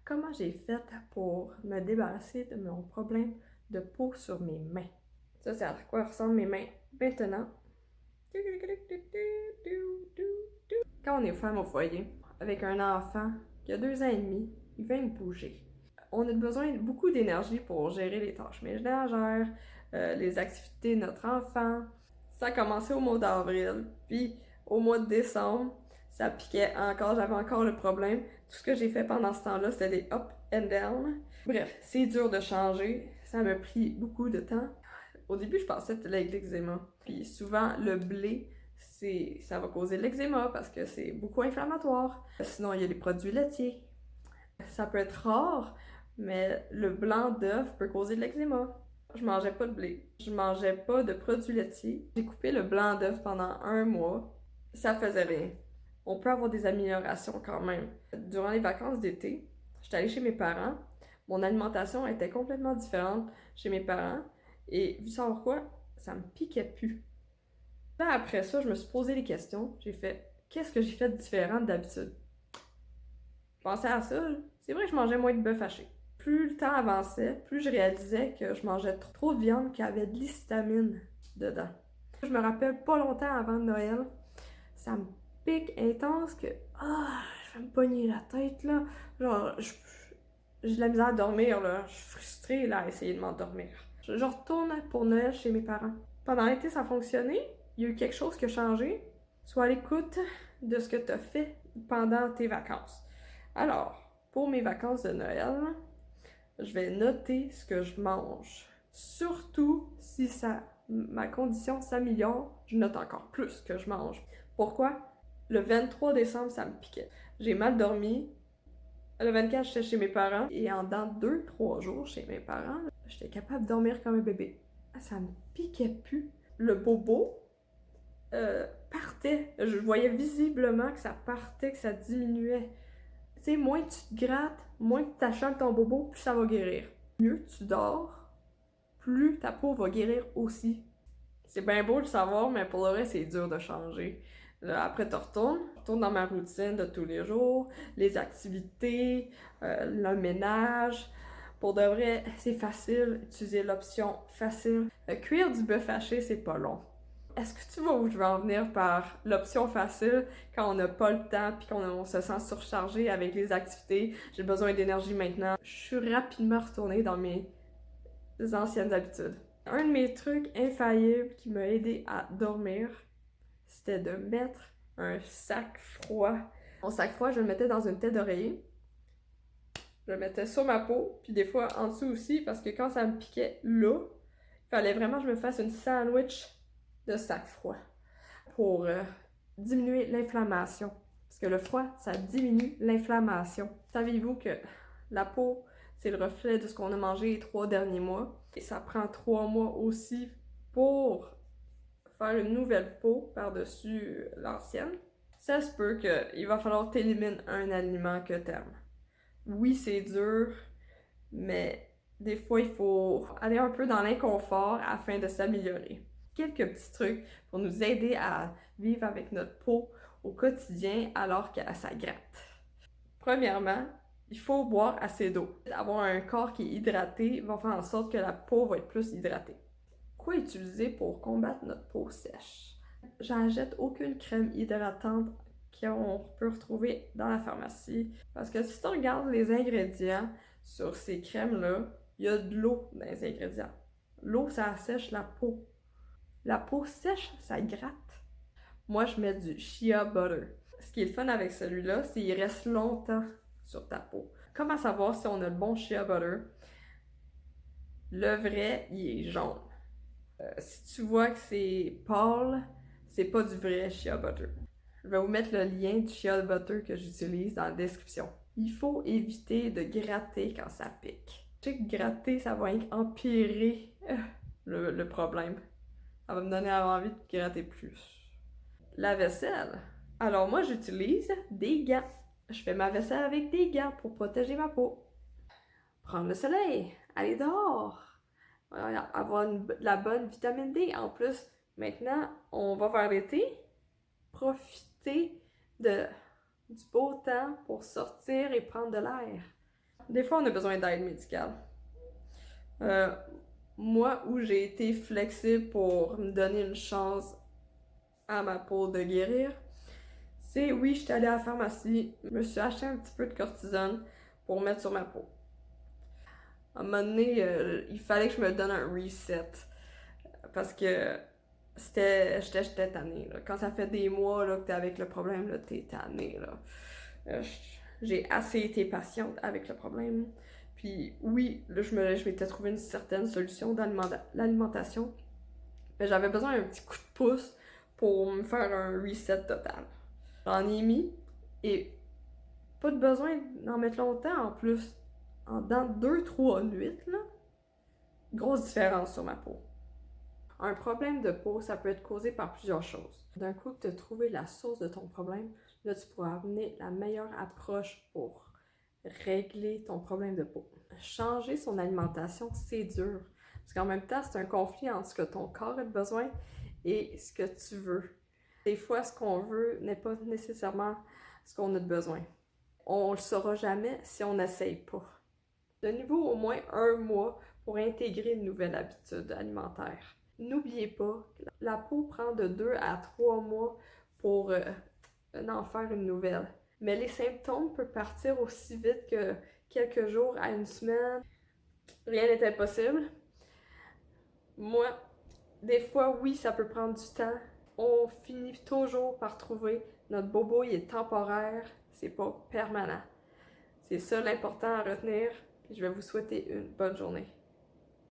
Comment j'ai fait pour me débarrasser de mon problème de peau sur mes mains? Ça, c'est à quoi ressemblent mes mains maintenant. Quand on est femme au foyer, avec un enfant qui a 2 ans et demi, il vient de bouger. On a besoin de beaucoup d'énergie pour gérer les tâches ménagères, les activités de notre enfant. Ça a commencé au mois d'avril, puis au mois de décembre, ça piquait encore, j'avais encore le problème. Tout ce que j'ai fait pendant ce temps-là, c'était des up and down. Bref, c'est dur de changer, ça m'a pris beaucoup de temps. Au début, je pensais que c'était l'eczéma. Puis souvent, le blé, ça va causer de l'eczéma parce que c'est beaucoup inflammatoire. Sinon, il y a les produits laitiers. Ça peut être rare, mais le blanc d'œuf peut causer de l'eczéma. Je mangeais pas de blé. Je mangeais pas de produits laitiers. J'ai coupé le blanc d'œuf pendant 1 mois. Ça faisait rien. On peut avoir des améliorations quand même. Durant les vacances d'été, j'étais allée chez mes parents. Mon alimentation était complètement différente chez mes parents. Et vu savoir quoi, ça me piquait plus. Là, après ça, je me suis posé des questions. J'ai fait, qu'est-ce que j'ai fait de différent d'habitude? Je pensais à ça, c'est vrai que je mangeais moins de bœuf haché. Plus le temps avançait, plus je réalisais que je mangeais trop de viande qui avait de l'histamine dedans. Je me rappelle pas longtemps avant Noël, ça me pique intense que je vais me pogner la tête là. Genre, j'ai de la misère à dormir là, je suis frustrée là à essayer de m'endormir. Je retourne pour Noël chez mes parents. Pendant l'été, ça a fonctionné. Il y a eu quelque chose qui a changé. Sois à l'écoute de ce que tu as fait pendant tes vacances. Alors, pour mes vacances de Noël, je vais noter ce que je mange. Surtout si ma condition s'améliore, je note encore plus ce que je mange. Pourquoi? Le 23 décembre, ça me piquait. J'ai mal dormi. Le 24, j'étais chez mes parents. Et en dans 2-3 jours chez mes parents, j'étais capable de dormir comme un bébé. Ça me piquait plus. Le bobo partait. Je voyais visiblement que ça partait, que ça diminuait. Tu sais, moins tu te grattes, moins tu t'achales ton bobo, plus ça va guérir. Mieux tu dors, plus ta peau va guérir aussi. C'est bien beau de le savoir, mais pour le reste, c'est dur de changer. Là, après, tu retournes dans ma routine de tous les jours, les activités, le ménage. Pour de vrai, c'est facile, utiliser l'option facile. Cuire du bœuf haché, c'est pas long. Est-ce que tu vois où je veux en venir par l'option facile quand on n'a pas le temps puis qu'on se sent surchargé avec les activités? J'ai besoin d'énergie maintenant. Je suis rapidement retournée dans mes anciennes habitudes. Un de mes trucs infaillibles qui m'a aidé à dormir, c'était de mettre un sac froid. Mon sac froid, je le mettais dans une tête d'oreiller. Je le mettais sur ma peau, puis des fois en dessous aussi, parce que quand ça me piquait là, il fallait vraiment que je me fasse une sandwich de sac froid pour diminuer l'inflammation. Parce que le froid, ça diminue l'inflammation. Saviez-vous que la peau, c'est le reflet de ce qu'on a mangé les 3 derniers mois? Et ça prend 3 mois aussi pour faire une nouvelle peau par-dessus l'ancienne. Ça se peut qu'il va falloir t'éliminer un aliment que t'aimes. Oui, c'est dur, mais des fois, il faut aller un peu dans l'inconfort afin de s'améliorer. Quelques petits trucs pour nous aider à vivre avec notre peau au quotidien alors que ça gratte. Premièrement, il faut boire assez d'eau. Avoir un corps qui est hydraté va faire en sorte que la peau va être plus hydratée. Quoi utiliser pour combattre notre peau sèche? J'achète aucune crème hydratante qu'on peut retrouver dans la pharmacie. Parce que si tu regardes les ingrédients sur ces crèmes-là, il y a de l'eau dans les ingrédients. L'eau, ça assèche la peau. La peau sèche, ça gratte. Moi, je mets du shea butter. Ce qui est le fun avec celui-là, c'est qu'il reste longtemps sur ta peau. Comment savoir si on a le bon shea butter? Le vrai, il est jaune. Si tu vois que c'est pâle, c'est pas du vrai shea butter. Je vais vous mettre le lien du shea butter que j'utilise dans la description. Il faut éviter de gratter quand ça pique. Je sais que gratter, ça va empirer le problème. Ça va me donner envie de gratter plus. La vaisselle. Alors moi, j'utilise des gants. Je fais ma vaisselle avec des gants pour protéger ma peau. Prendre le soleil, aller dehors, avoir de la bonne vitamine D. En plus, maintenant, on va vers l'été. Profiter du beau temps pour sortir et prendre de l'air. des fois on a besoin d'aide médicale. Moi, où j'ai été flexible pour me donner une chance à ma peau de guérir, c'est oui, j'étais allée à la pharmacie, je me suis acheté un petit peu de cortisone pour mettre sur ma peau. À un moment donné, il fallait que je me donne un reset parce que j'étais tannée. Là. Quand ça fait des mois là, que t'es avec le problème, là, t'es tannée. Là. J'ai assez été patiente avec le problème. Puis oui, là, je m'étais trouvé une certaine solution l'alimentation. Mais j'avais besoin d'un petit coup de pouce pour me faire un reset total. J'en ai mis et pas de besoin d'en mettre longtemps en plus. Dans 2-3 nuits, là, grosse différence sur ma peau. Un problème de peau, ça peut être causé par plusieurs choses. D'un coup que tu as trouvé la source de ton problème, là, tu pourras amener la meilleure approche pour régler ton problème de peau. Changer son alimentation, c'est dur. Parce qu'en même temps, c'est un conflit entre ce que ton corps a besoin et ce que tu veux. Des fois, ce qu'on veut n'est pas nécessairement ce qu'on a de besoin. On le saura jamais si on n'essaye pas. Donnez-vous au moins 1 mois pour intégrer une nouvelle habitude alimentaire. N'oubliez pas, la peau prend de 2 à 3 mois pour en faire une nouvelle. Mais les symptômes peuvent partir aussi vite que quelques jours à une semaine. Rien n'est impossible. Moi, des fois, oui, ça peut prendre du temps. On finit toujours par trouver notre bobo, il est temporaire, c'est pas permanent. C'est ça l'important à retenir. Puis je vais vous souhaiter une bonne journée.